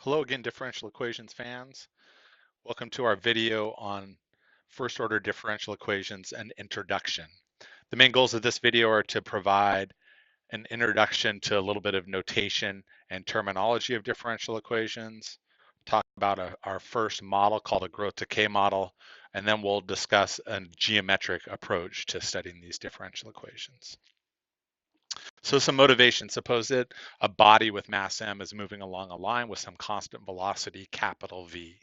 Hello again, differential equations fans. Welcome to our video on first order differential equations and introduction. The main goals of this video are to provide an introduction to a little bit of notation and terminology of differential equations, talk about our first model called a growth decay model, and then we'll discuss a geometric approach to studying these differential equations. So some motivation, suppose that a body with mass m is moving along a line with some constant velocity, capital V.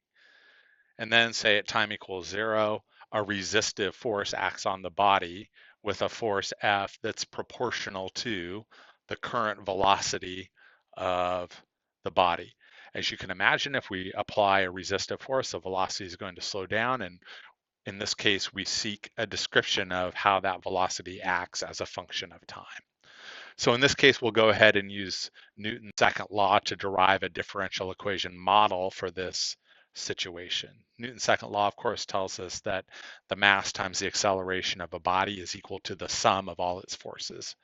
And then say at time equals 0, a resistive force acts on the body with a force F that's proportional to the current velocity of the body. As you can imagine, if we apply a resistive force, the velocity is going to slow down. And in this case, we seek a description of how that velocity acts as a function of time. So in this case, we'll go ahead and use Newton's second law to derive a differential equation model for this situation. Newton's second law, of course, tells us that the mass times the acceleration of a body is equal to the sum of all its forces.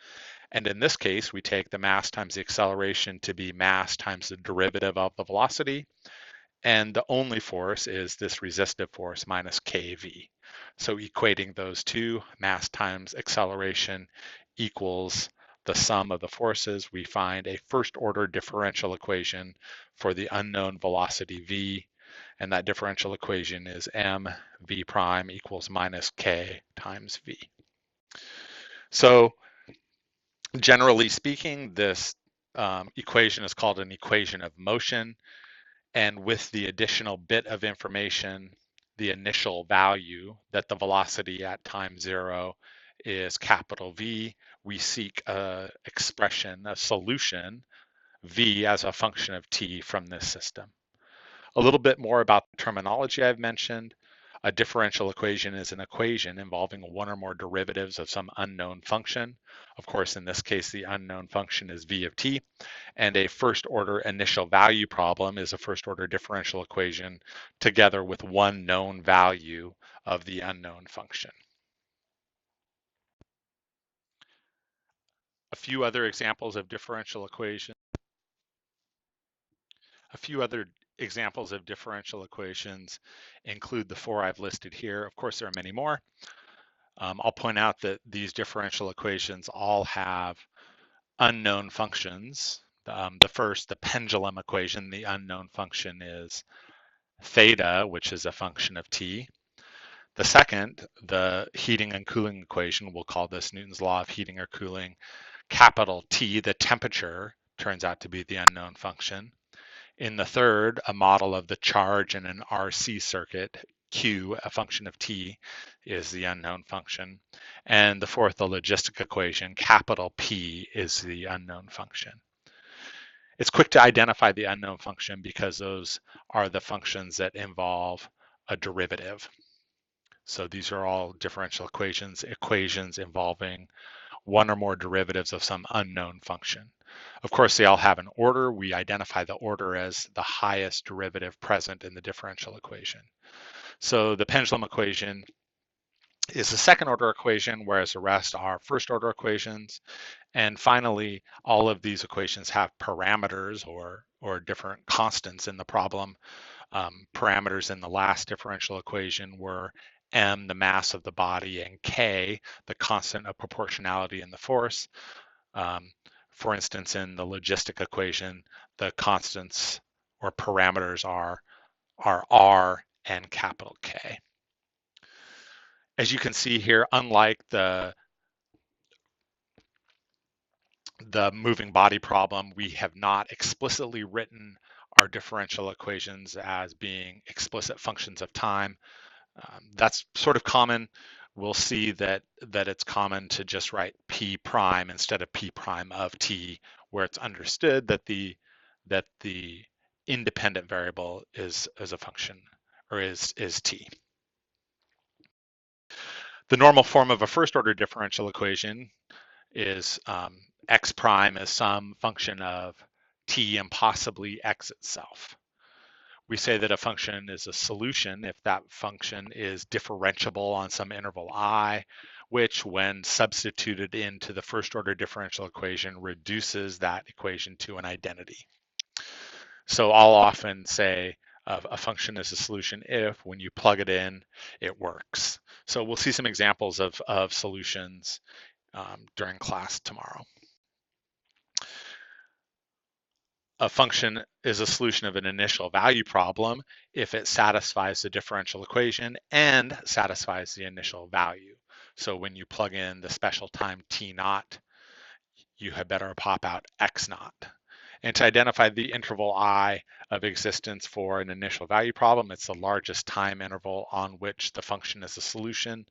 And in this case, we take the mass times the acceleration to be mass times the derivative of the velocity. And the only force is this resistive force minus kV. So equating those two, mass times acceleration equals the sum of the forces, we find a first order differential equation for the unknown velocity v, and that differential equation is mv prime equals minus k times v. So generally speaking, this equation is called an equation of motion, and with the additional bit of information, the initial value that the velocity at time 0 is capital V, we seek a expression, a solution, V as a function of t from this system. A little bit more about the terminology I've mentioned. A differential equation is an equation involving one or more derivatives of some unknown function. Of course, in this case, the unknown function is v of t. And a first order initial value problem is a first order differential equation together with one known value of the unknown function. A few other examples of differential equations. A few other examples of differential equations include the four I've listed here. Of course, there are many more. I'll point out that these differential equations all have unknown functions. The first, the pendulum equation, the unknown function is theta, which is a function of t. The second, the heating and cooling equation, we'll call this Newton's law of heating or cooling. Capital T, the temperature, turns out to be the unknown function. In the third, a model of the charge in an RC circuit, Q, a function of T, is the unknown function. And the fourth, the logistic equation, capital P, is the unknown function. It's quick to identify the unknown function because those are the functions that involve a derivative. So these are all differential equations involving one or more derivatives of some unknown function. Of course, they all have an order. We identify the order as the highest derivative present in the differential equation. So the pendulum equation is a second order equation, whereas the rest are first order equations. And finally, all of these equations have parameters or different constants in the problem. Parameters in the last differential equation were m, the mass of the body, and k, the constant of proportionality in the force. For instance, in the logistic equation, the constants or parameters are r and capital K. As you can see here, unlike the moving body problem, we have not explicitly written our differential equations as being explicit functions of time. That's sort of common. We'll see that it's common to just write p prime instead of p prime of t, where it's understood that the independent variable is a function or is t. The normal form of a first order differential equation is x prime is some function of t and possibly x itself. We say that a function is a solution if that function is differentiable on some interval I, which when substituted into the first order differential equation reduces that equation to an identity. So I'll often say a function is a solution if, when you plug it in, it works. So we'll see some examples of solutions during class tomorrow. A function is a solution of an initial value problem if it satisfies the differential equation and satisfies the initial value. So when you plug in the special time t naught, you had better pop out x naught. And to identify the interval I of existence for an initial value problem, it's the largest time interval on which the function is a solution,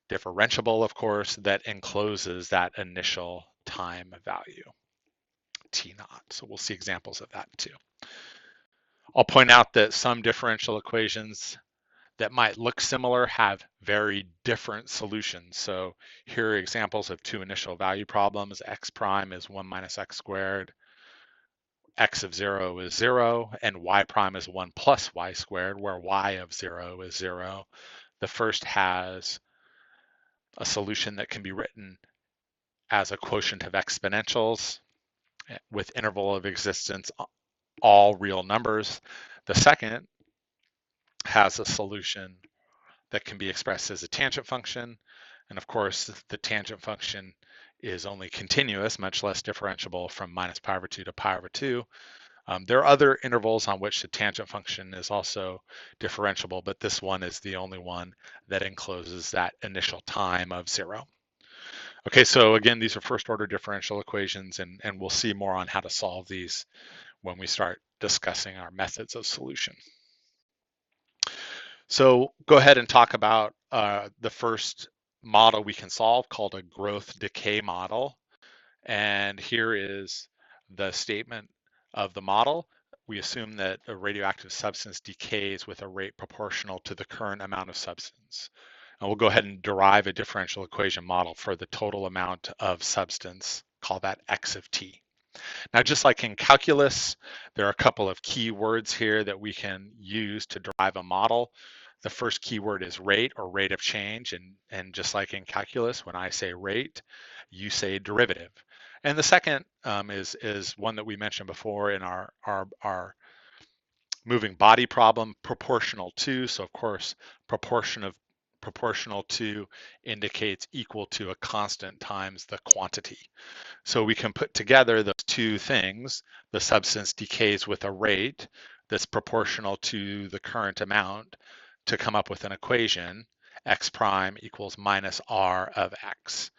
differentiable, of course, that encloses that initial time value, t naught. So we'll see examples of that too. I'll point out that some differential equations that might look similar have very different solutions. So here are examples of two initial value problems. X prime is 1 minus x squared, x of 0 is 0, and y prime is 1 plus y squared, where y of 0 is 0. The first has a solution that can be written as a quotient of exponentials with interval of existence all real numbers. The second has a solution that can be expressed as a tangent function. And of course, the tangent function is only continuous, much less differentiable from minus pi over 2 to pi over 2. There are other intervals on which the tangent function is also differentiable, but this one is the only one that encloses that initial time of 0. Okay, so again, these are first order differential equations, and we'll see more on how to solve these when we start discussing our methods of solution. So go ahead and talk about the first model we can solve, called a growth decay model. And here is the statement of the model. We assume that a radioactive substance decays with a rate proportional to the current amount of substance. And we'll go ahead and derive a differential equation model for the total amount of substance, call that x of t. Now, just like in calculus, there are a couple of key words here that we can use to derive a model. The first keyword is rate, or rate of change. And just like in calculus, when I say rate, you say derivative. And the second is one that we mentioned before in our moving body problem, proportional to. So of course, proportional to indicates equal to a constant times the quantity. So we can put together those two things. The substance decays with a rate that's proportional to the current amount to come up with an equation, x prime equals minus r of x.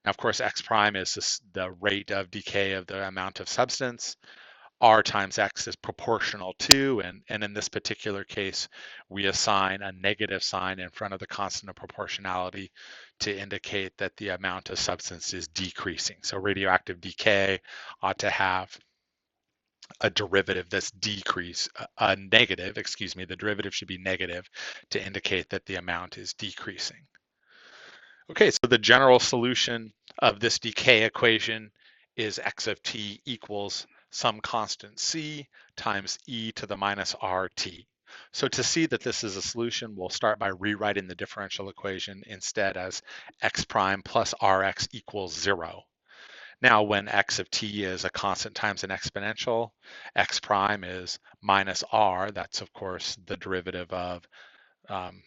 Now, of course, x prime is the rate of decay of the amount of substance. R times x is proportional to, and in this particular case, we assign a negative sign in front of the constant of proportionality to indicate that the amount of substance is decreasing. So radioactive decay ought to have a derivative that's negative, the derivative should be negative to indicate that the amount is decreasing. Okay, so the general solution of this decay equation is x of t equals some constant c times e to the minus rt. So to see that this is a solution, we'll start by rewriting the differential equation instead as x prime plus rx equals 0. Now, when x of t is a constant times an exponential, x prime is minus r. That's, of course, the derivative of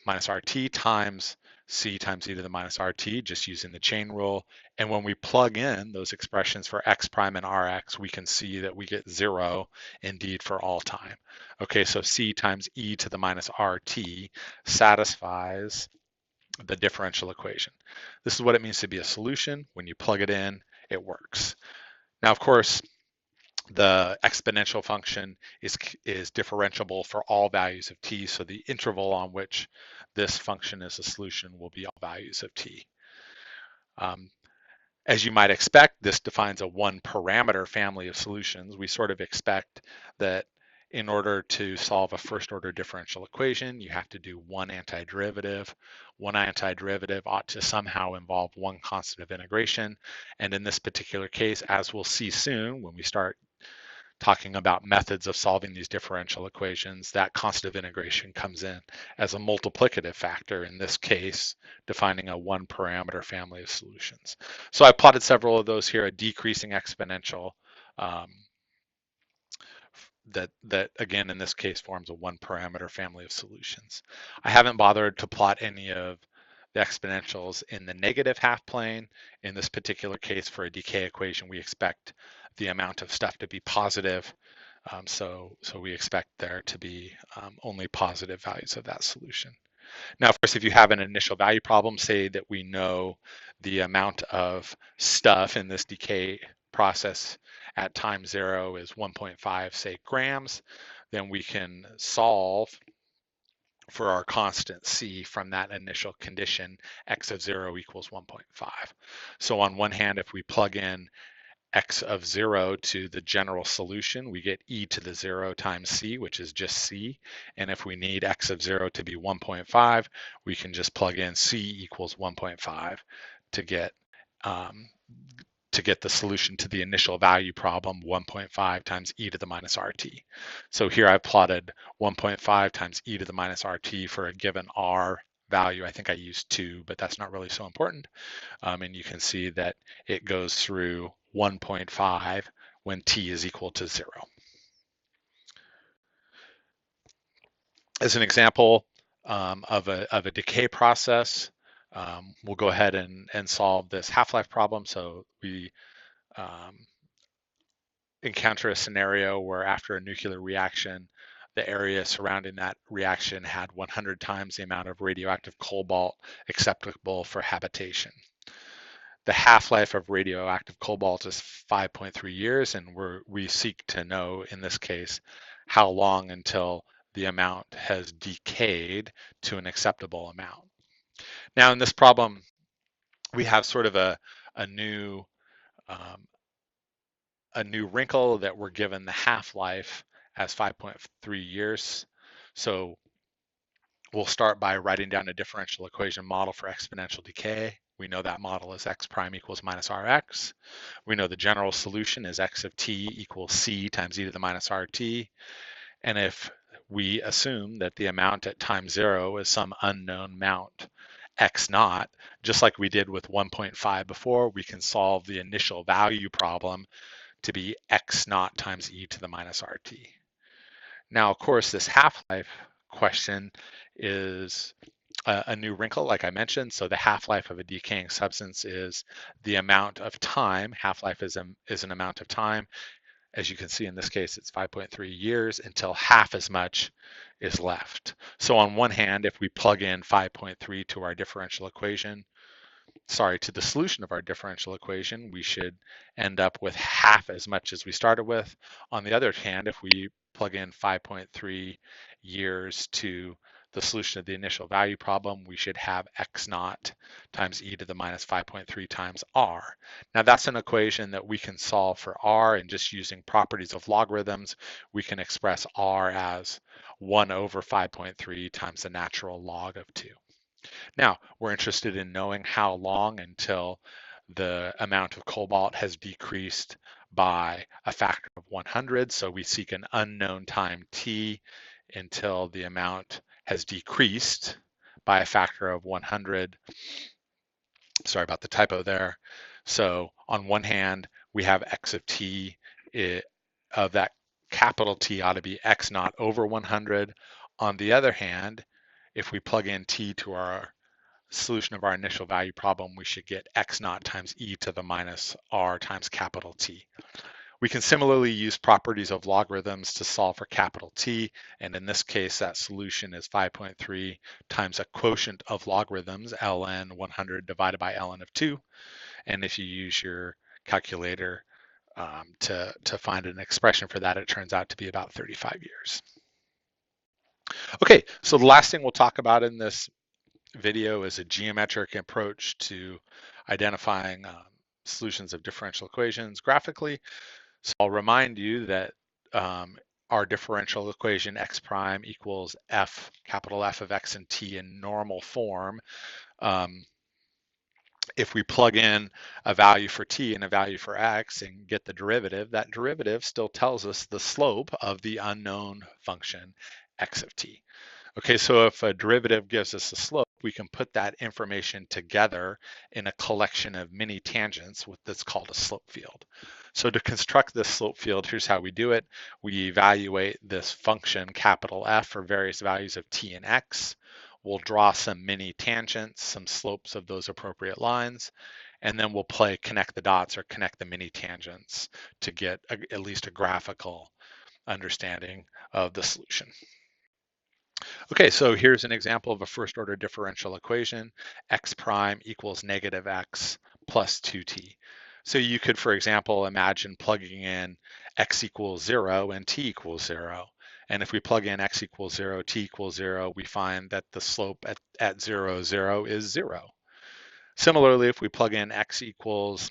minus rt times c times e to the minus rt, just using the chain rule. And when we plug in those expressions for x prime and rx, we can see that we get 0 indeed for all time. Okay, so c times e to the minus rt satisfies the differential equation. This is what it means to be a solution. When you plug it in, it works. Now, of course, the exponential function is differentiable for all values of t, so the interval on which this function is a solution will be all values of t. As you might expect, this defines a one parameter family of solutions. We sort of expect that in order to solve a first order differential equation, you have to do one antiderivative. One antiderivative ought to somehow involve one constant of integration. And in this particular case, as we'll see soon when we start talking about methods of solving these differential equations, that constant of integration comes in as a multiplicative factor, in this case, defining a one parameter family of solutions. So I plotted several of those here, a decreasing exponential. that again in this case forms a one parameter family of solutions. I haven't bothered to plot any of the exponentials in the negative half plane. In this particular case for a decay equation, we expect the amount of stuff to be positive. So we expect there to be only positive values of that solution. Now, of course, if you have an initial value problem, say that we know the amount of stuff in this decay process at time 0 is 1.5, say, grams, then we can solve for our constant C from that initial condition, x of 0 equals 1.5. So on one hand, if we plug in x of 0 to the general solution, we get e to the 0 times c, which is just c. And if we need x of 0 to be 1.5, we can just plug in c equals 1.5 to get the solution to the initial value problem, 1.5 times e to the minus rt. So here I've plotted 1.5 times e to the minus rt for a given r value. I think I used 2, but that's not really so important. And you can see that it goes through 1.5 when t is equal to 0. As an example of a decay process, we'll go ahead and solve this half-life problem. So we encounter a scenario where after a nuclear reaction, the area surrounding that reaction had 100 times the amount of radioactive cobalt acceptable for habitation. The half-life of radioactive cobalt is 5.3 years, and we seek to know, in this case, how long until the amount has decayed to an acceptable amount. Now, in this problem, we have sort of a new wrinkle that we're given the half-life as 5.3 years. So we'll start by writing down a differential equation model for exponential decay. We know that model is x prime equals minus rx. We know the general solution is x of t equals c times e to the minus rt. And if we assume that the amount at time 0 is some unknown amount, x naught, just like we did with 1.5 before, we can solve the initial value problem to be x naught times e to the minus rt. Now, of course, this half-life question is a new wrinkle, like I mentioned. So the half-life of a decaying substance is the amount of time. Half-life is an amount of time. As you can see in this case, it's 5.3 years until half as much is left. So on one hand, if we plug in 5.3 to our differential equation, to the solution of our differential equation, we should end up with half as much as we started with. On the other hand, if we plug in 5.3 years to the solution of the initial value problem, we should have x naught times e to the minus 5.3 times r. Now that's an equation that we can solve for r, and just using properties of logarithms, we can express r as 1 over 5.3 times the natural log of 2. Now, we're interested in knowing how long until the amount of cobalt has decreased by a factor of 100. So we seek an unknown time t until the amount has decreased by a factor of 100. Sorry about the typo there. So on one hand, we have x of t of that capital T ought to be x naught over 100. On the other hand, if we plug in t to our solution of our initial value problem, we should get x naught times e to the minus r times capital T. We can similarly use properties of logarithms to solve for capital T, and in this case, that solution is 5.3 times a quotient of logarithms, ln 100 divided by ln of 2. And if you use your calculator to find an expression for that, it turns out to be about 35 years. Okay, so the last thing we'll talk about in this video is a geometric approach to identifying solutions of differential equations graphically. So I'll remind you that our differential equation x prime equals f, capital F of x and t in normal form. If we plug in a value for t and a value for x and get the derivative, that derivative still tells us the slope of the unknown function x of t. Okay, so if a derivative gives us a slope, we can put that information together in a collection of mini tangents with that's called a slope field. So to construct this slope field, here's how we do it. We evaluate this function capital F for various values of t and x. We'll draw some mini tangents, some slopes of those appropriate lines, and then we'll connect the dots or connect the mini tangents to get at least a graphical understanding of the solution. Okay, so here's an example of a first order differential equation. X prime equals negative x plus 2t. So you could, for example, imagine plugging in x equals 0 and t equals 0. And if we plug in x equals 0, t equals 0, we find that the slope at 0, 0 is 0. Similarly, if we plug in x equals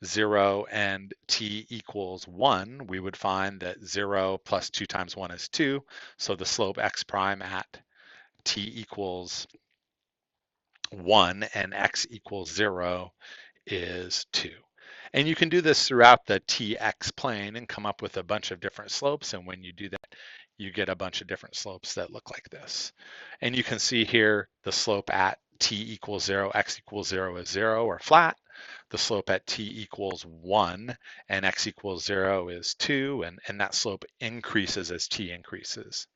0 and t equals 1, we would find that 0 plus 2 times 1 is 2. So the slope x prime at t equals 1 and x equals 0 is 2. And you can do this throughout the tx plane and come up with a bunch of different slopes. And when you do that, you get a bunch of different slopes that look like this. And you can see here the slope at t equals 0, x equals 0 is 0 or flat. The slope at t equals 1 and x equals 0 is 2, and that slope increases as t increases.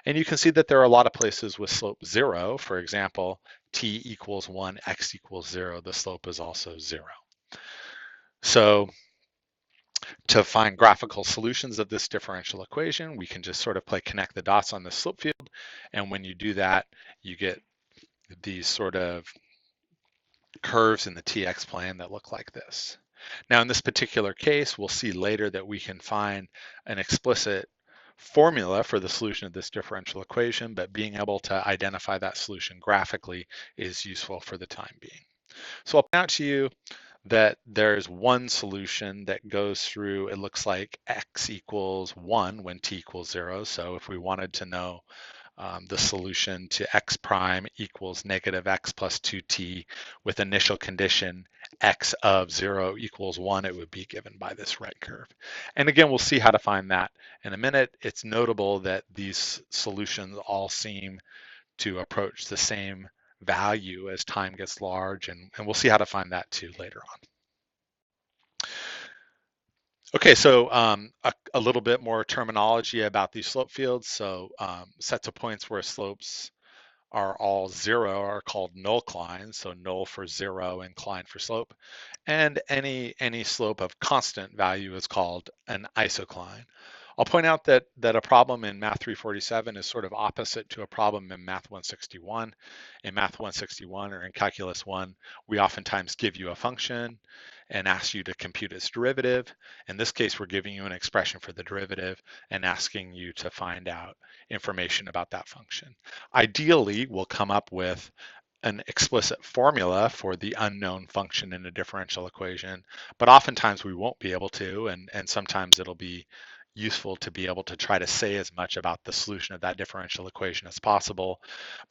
And you can see that there are a lot of places with slope 0. For example, t equals 1, x equals 0. The slope is also 0. So to find graphical solutions of this differential equation, we can just sort of connect the dots on the slope field. And when you do that, you get these sort of curves in the tx plane that look like this. Now, in this particular case, we'll see later that we can find an explicit formula for the solution of this differential equation, but being able to identify that solution graphically is useful for the time being. So I'll point out to you that there's one solution that goes through, it looks like x equals 1 when t equals 0. So if we wanted to know the solution to x prime equals negative x plus 2t with initial condition x of 0 equals 1, it would be given by this right curve. And again, we'll see how to find that in a minute. It's notable that these solutions all seem to approach the same value as time gets large, and we'll see how to find that too later on. Okay, so a little bit more terminology about these slope fields. So sets of points where slopes are all 0 are called nullclines, so null for 0, incline for slope. And any slope of constant value is called an isocline. I'll point out that a problem in Math 347 is sort of opposite to a problem in Math 161. In Math 161 or in Calculus 1, we oftentimes give you a function and ask you to compute its derivative. In this case, we're giving you an expression for the derivative and asking you to find out information about that function. Ideally, we'll come up with an explicit formula for the unknown function in a differential equation, but oftentimes we won't be able to, and sometimes it'll be useful to be able to try to say as much about the solution of that differential equation as possible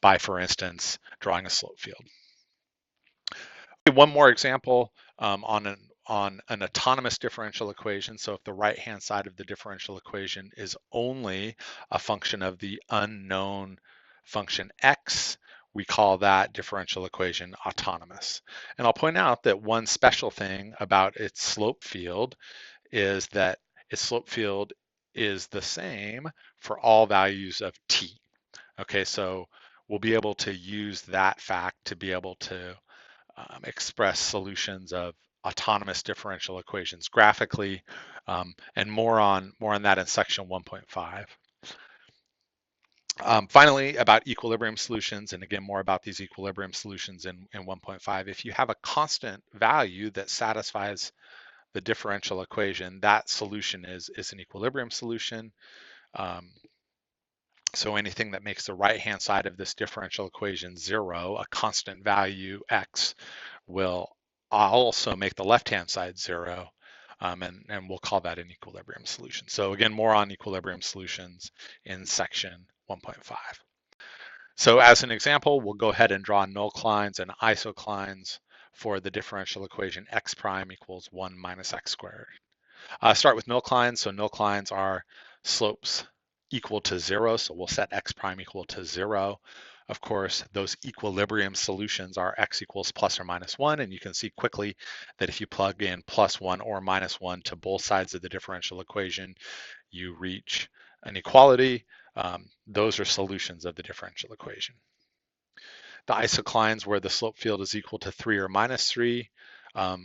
by, for instance, drawing a slope field. One more example on an autonomous differential equation. So if the right-hand side of the differential equation is only a function of the unknown function x, we call that differential equation autonomous. And I'll point out that one special thing about its slope field is that its slope field is the same for all values of t. Okay, so we'll be able to use that fact to be able to express solutions of autonomous differential equations graphically, and more on that in section 1.5. Finally, about equilibrium solutions, and again, more about these equilibrium solutions in 1.5. If you have a constant value that satisfies the differential equation, that solution is an equilibrium solution. So anything that makes the right-hand side of this differential equation 0, a constant value x, will also make the left-hand side 0, and we'll call that an equilibrium solution. So again, more on equilibrium solutions in section 1.5. So as an example, we'll go ahead and draw nullclines and isoclines for the differential equation x prime equals 1 minus x squared. Start with nullclines. So nullclines are slopes equal to 0. So we'll set x prime equal to 0 of course, those equilibrium solutions are x equals plus or minus 1, and you can see quickly that if you plug in plus 1 or minus 1 to both sides of the differential equation, you reach an equality. Those are solutions of the differential equation. The isoclines where the slope field is equal to 3 or minus 3.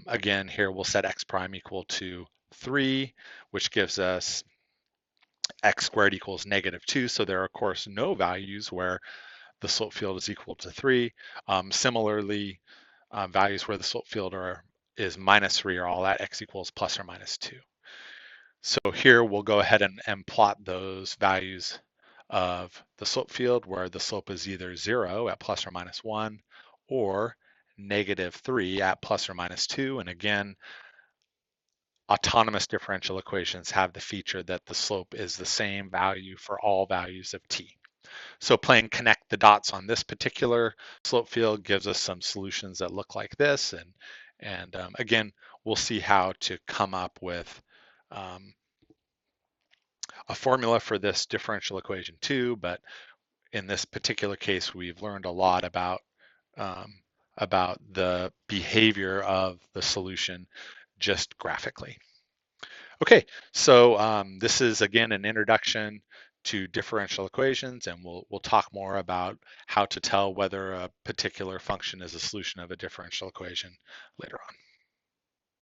Again, here we'll set x prime equal to 3, which gives us x squared equals negative 2. So there are, of course, no values where the slope field is equal to 3. Similarly, values where the slope field is minus 3 are all at x equals plus or minus 2. So here we'll go ahead and plot those values of the slope field where the slope is either 0 at plus or minus 1 or negative 3 at plus or minus 2. And again, autonomous differential equations have the feature that the slope is the same value for all values of t. So playing connect the dots on this particular slope field gives us some solutions that look like this. And again, we'll see how to come up with a formula for this differential equation too, but in this particular case, we've learned a lot about the behavior of the solution just graphically. Okay, so this is again an introduction to differential equations, and we'll talk more about how to tell whether a particular function is a solution of a differential equation later on.